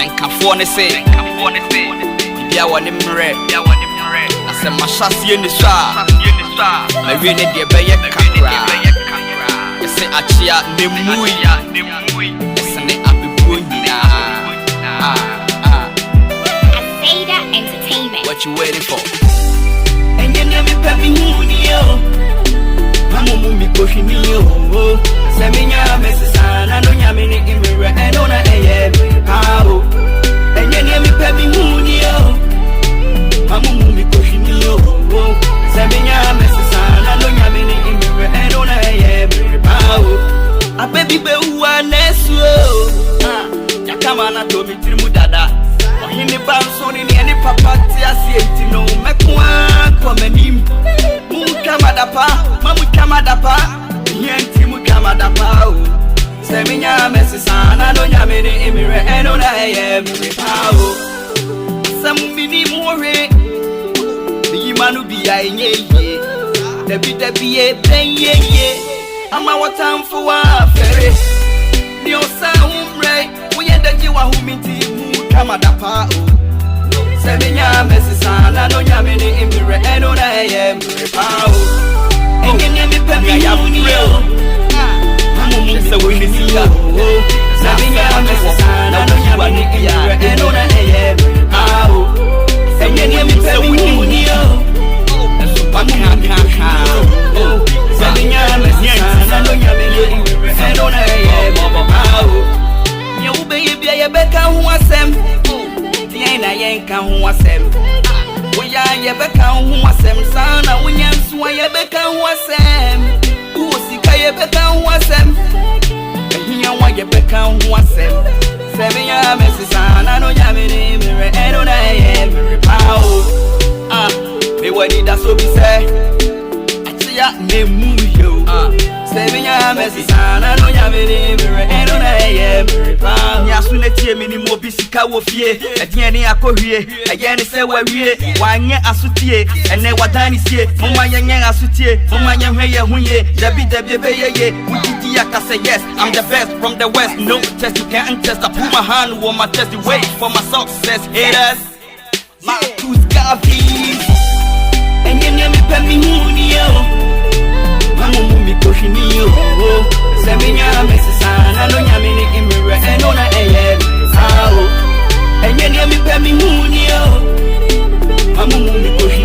Senka ne say bia woni mre na se mahyasie ni so a ma wie ne de beye kakra se achia ne mui se ne abebuo nyina Tvgh Entertainment. What you waiting for? And you never pay me money, yo. Mamu mi koshi mi yo. Semi Nyame sana no Nyame ni imire and ona eye how. And you never pay me money, yo. Mamu mi koshi mi yo. Semi Nyame sana no Nyame ni imire and ona eye how. A baby be uwa nesu. Yakama na to mi trimu dada. Ohini bansoni ni eni papa ti asieti no mekwa kwa menim. Mukamadapa, yenti mukamadapa o. Semi Nyame sana no Nyame ni imire eno na eye pao. Samini more, bi manu bi ya enye. Debi ye penye ye. Ama watamfu wa fere. Ni osa umre, uyenda jiwa humiti mukamadapa o. Semi Nyame sana no Nyame ni imire eno na eye pao. And you never pay me money, yo. Mamu say we need to go. Semi Nyame sana no Nyame ni imire eno na eye pao. And you never pay me money, yo. Semi Nyame sana no Nyame ni imire eno na eye pao. Nyube yebia yebeka ho asem. Tie na yenka ho asem. Oya yebeka ho asem sana wonyanso yebeka ho asem. Usika yebeka ho asem. Ehia wa yebeka ho asem. Semi Nyame sana no Nyame ni imire eno na eye pao. Me wadi da so bi say. Atia me mu yo. Semi Nyame sana no Nyame ni imire eno na eye pao. Nyaso na tie me ni mo bi sika wo fie. Edien ni akohwie. Eye ni se wawie. Wanye asutie. Ene wadani sie. Mama yenye asutie. Mama yenhwe ye hunye. Dabi be ye. Udidi akase yes. I'm the best from the west. No test you can't test. I put my hand on my chest. Wait for my success. Haters. My Tvgh. And you never pay me money, yo. Mamu mi koshi mi yo. Semi Nyame sana no Nyame ni imire eno na eye how. And you never pay me money, yo. Mamu mi koshi